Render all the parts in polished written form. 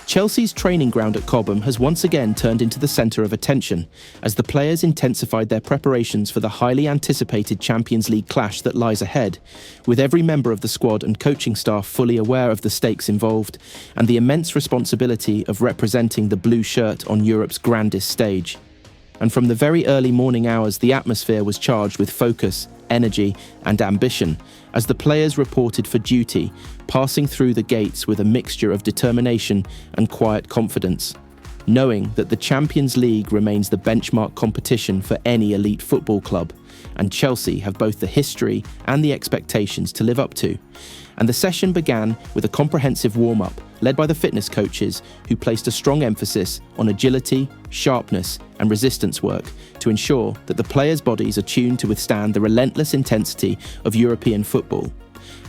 Chelsea's training ground at Cobham has once again turned into the centre of attention as the players intensified their preparations for the highly anticipated Champions League clash that lies ahead, with every member of the squad and coaching staff fully aware of the stakes involved and the immense responsibility of representing the blue shirt on Europe's grandest stage. And from the very early morning hours, the atmosphere was charged with focus, energy and ambition as the players reported for duty, passing through the gates with a mixture of determination and quiet confidence, knowing that the Champions League remains the benchmark competition for any elite football club, and Chelsea have both the history and the expectations to live up to. And the session began with a comprehensive warm-up led by the fitness coaches who placed a strong emphasis on agility, sharpness and resistance work to ensure that the players' bodies are tuned to withstand the relentless intensity of European football.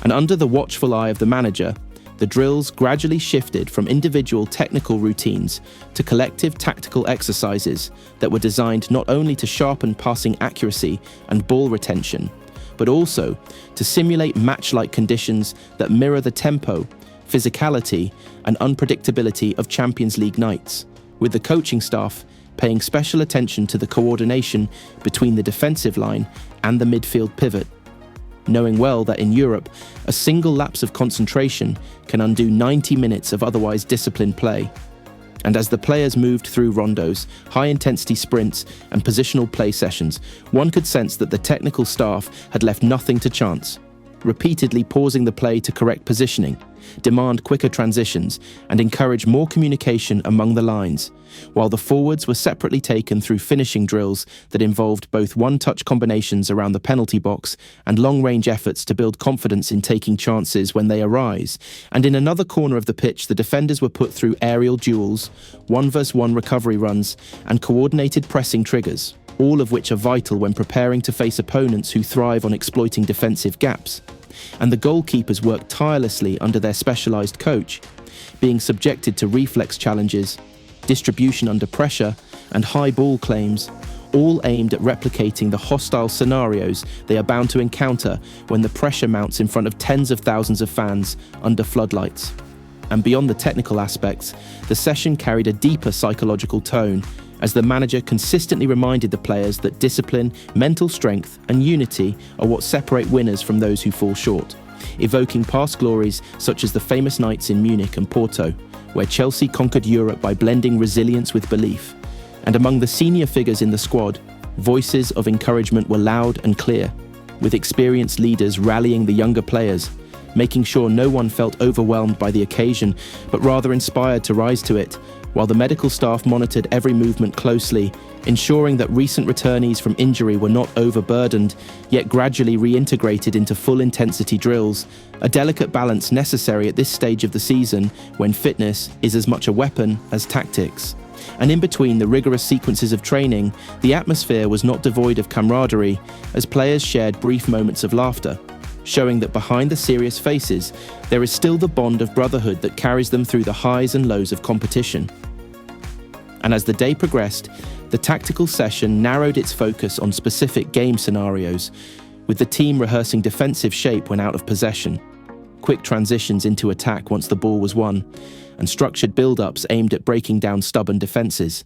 And under the watchful eye of the manager, the drills gradually shifted from individual technical routines to collective tactical exercises that were designed not only to sharpen passing accuracy and ball retention, but also to simulate match-like conditions that mirror the tempo, physicality and unpredictability of Champions League nights, with the coaching staff paying special attention to the coordination between the defensive line and the midfield pivot, knowing well that in Europe, a single lapse of concentration can undo 90 minutes of otherwise disciplined play. And as the players moved through rondos, high-intensity sprints and positional play sessions, one could sense that the technical staff had left nothing to chance, repeatedly pausing the play to correct positioning, demand quicker transitions, and encourage more communication among the lines, while the forwards were separately taken through finishing drills that involved both one-touch combinations around the penalty box and long-range efforts to build confidence in taking chances when they arise. And in another corner of the pitch, the defenders were put through aerial duels, 1-versus-1 recovery runs, and coordinated pressing triggers, all of which are vital when preparing to face opponents who thrive on exploiting defensive gaps. And the goalkeepers work tirelessly under their specialised coach, being subjected to reflex challenges, distribution under pressure, and high ball claims, all aimed at replicating the hostile scenarios they are bound to encounter when the pressure mounts in front of tens of thousands of fans under floodlights. And beyond the technical aspects, the session carried a deeper psychological tone, as the manager consistently reminded the players that discipline, mental strength and unity are what separate winners from those who fall short, evoking past glories such as the famous nights in Munich and Porto, where Chelsea conquered Europe by blending resilience with belief. And among the senior figures in the squad, voices of encouragement were loud and clear, with experienced leaders rallying the younger players, making sure no one felt overwhelmed by the occasion, but rather inspired to rise to it, while the medical staff monitored every movement closely, ensuring that recent returnees from injury were not overburdened, yet gradually reintegrated into full-intensity drills, a delicate balance necessary at this stage of the season when fitness is as much a weapon as tactics. And in between the rigorous sequences of training, the atmosphere was not devoid of camaraderie, as players shared brief moments of laughter, showing that behind the serious faces, there is still the bond of brotherhood that carries them through the highs and lows of competition. And as the day progressed, the tactical session narrowed its focus on specific game scenarios, with the team rehearsing defensive shape when out of possession, quick transitions into attack once the ball was won, and structured build-ups aimed at breaking down stubborn defences,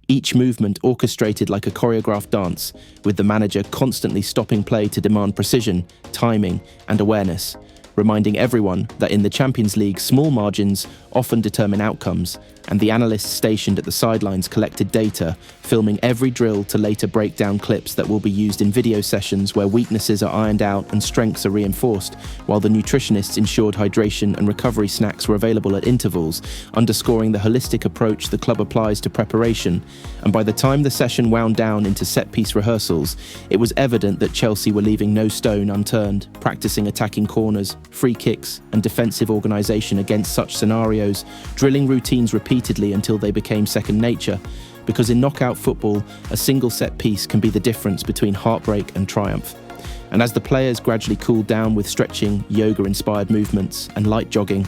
each movement orchestrated like a choreographed dance, with the manager constantly stopping play to demand precision, timing and awareness, reminding everyone that in the Champions League, small margins often determine outcomes, and the analysts stationed at the sidelines collected data, filming every drill to later break down clips that will be used in video sessions where weaknesses are ironed out and strengths are reinforced, while the nutritionists ensured hydration and recovery snacks were available at intervals, underscoring the holistic approach the club applies to preparation. And by the time the session wound down into set-piece rehearsals, it was evident that Chelsea were leaving no stone unturned, practicing attacking corners, free kicks and defensive organisation against such scenarios, drilling routines repeatedly until they became second nature, because in knockout football, a single set piece can be the difference between heartbreak and triumph. And as the players gradually cooled down with stretching, yoga-inspired movements and light jogging,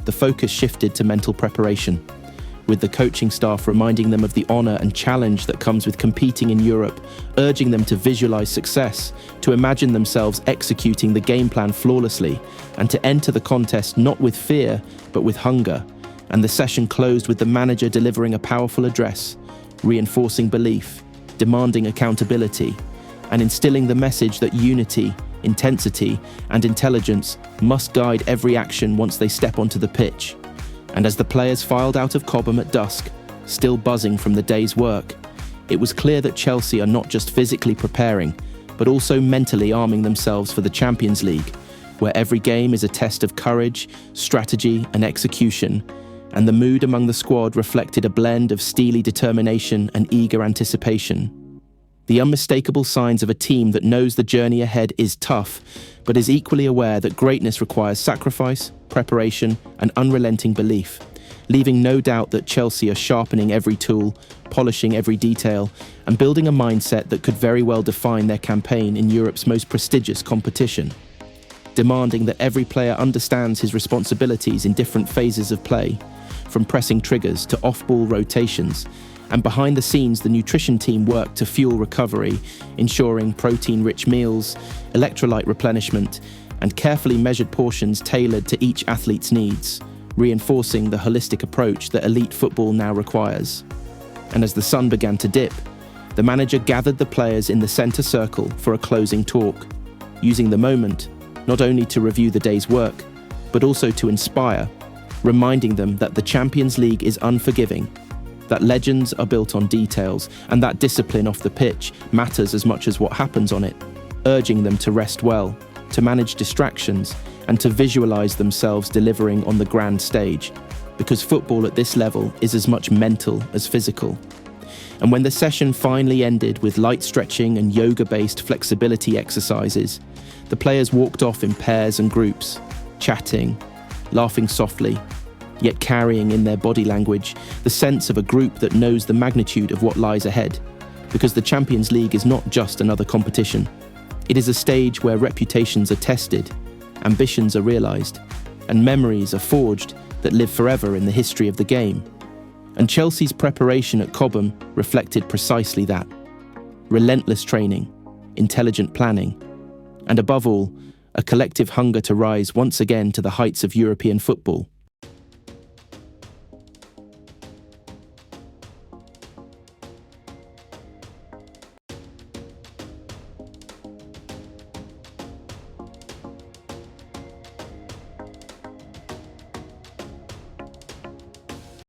the focus shifted to mental preparation, with the coaching staff reminding them of the honour and challenge that comes with competing in Europe, urging them to visualise success, to imagine themselves executing the game plan flawlessly, and to enter the contest not with fear, but with hunger, and the session closed with the manager delivering a powerful address, reinforcing belief, demanding accountability, and instilling the message that unity, intensity, and intelligence must guide every action once they step onto the pitch. And as the players filed out of Cobham at dusk, still buzzing from the day's work, it was clear that Chelsea are not just physically preparing, but also mentally arming themselves for the Champions League, where every game is a test of courage, strategy, and execution, and the mood among the squad reflected a blend of steely determination and eager anticipation. The unmistakable signs of a team that knows the journey ahead is tough, but is equally aware that greatness requires sacrifice, preparation, and unrelenting belief, leaving no doubt that Chelsea are sharpening every tool, polishing every detail, and building a mindset that could very well define their campaign in Europe's most prestigious competition. Demanding that every player understands his responsibilities in different phases of play, from pressing triggers to off-ball rotations, and behind the scenes the nutrition team work to fuel recovery, ensuring protein-rich meals, electrolyte replenishment, and carefully measured portions tailored to each athlete's needs, reinforcing the holistic approach that elite football now requires. And as the sun began to dip, the manager gathered the players in the centre circle for a closing talk, using the moment not only to review the day's work, but also to inspire, reminding them that the Champions League is unforgiving, that legends are built on details, and that discipline off the pitch matters as much as what happens on it, urging them to rest well, to manage distractions, and to visualize themselves delivering on the grand stage, because football at this level is as much mental as physical. And when the session finally ended with light stretching and yoga-based flexibility exercises, the players walked off in pairs and groups, chatting, laughing softly, yet carrying in their body language the sense of a group that knows the magnitude of what lies ahead, because the Champions League is not just another competition. It is a stage where reputations are tested, ambitions are realised, and memories are forged that live forever in the history of the game. And Chelsea's preparation at Cobham reflected precisely that. Relentless training, intelligent planning, and above all, a collective hunger to rise once again to the heights of European football.